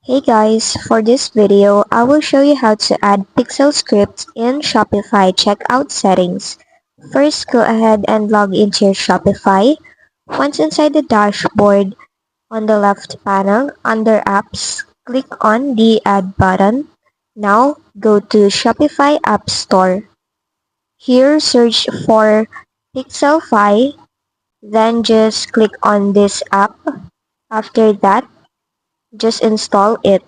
Hey guys, for this video, I will show you how to add pixel scripts in Shopify checkout settings. First, go ahead and log into your Shopify. Once inside the dashboard, on the left panel, under Apps, click on the Add button. Now, go to Shopify App Store. Here, search for Pixelfy, then just click on this app. After that, just install it.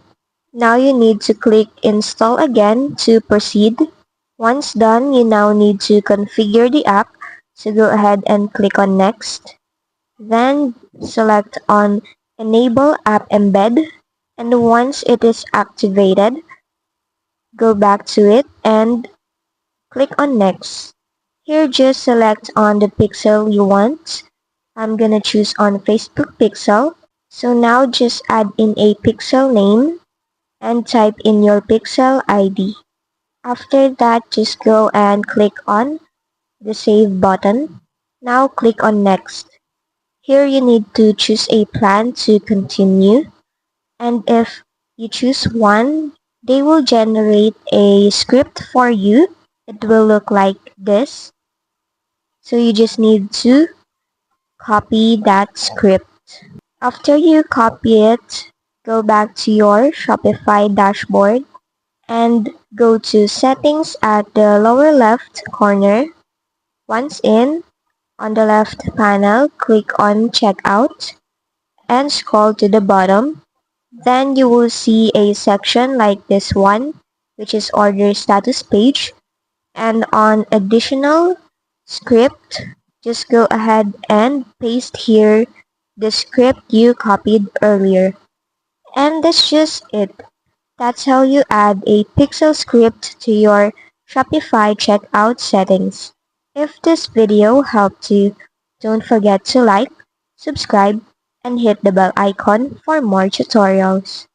Now you need to click install again to proceed. Once done, you now need to configure the app. So go ahead and click on next. Then select on enable app embed. And once it is activated, go back to it and click on next. Here just select on the pixel you want. I'm gonna choose on Facebook pixel. So now just add in a pixel name and type in your pixel ID. After that, just go and click on the save button. Now click on next. Here you need to choose a plan to continue, and if you choose one, they will generate a script for you. It will look like this. So you just need to copy that script. After you copy it, go back to your Shopify dashboard and go to settings at the lower left corner. Once in, on the left panel, click on checkout and scroll to the bottom. Then you will see a section like this one, which is order status page. And on additional script, just go ahead and paste here the script you copied earlier. And that's just it. That's how you add a pixel script to your Shopify checkout settings. If this video helped you, don't forget to like, subscribe, and hit the bell icon for more tutorials.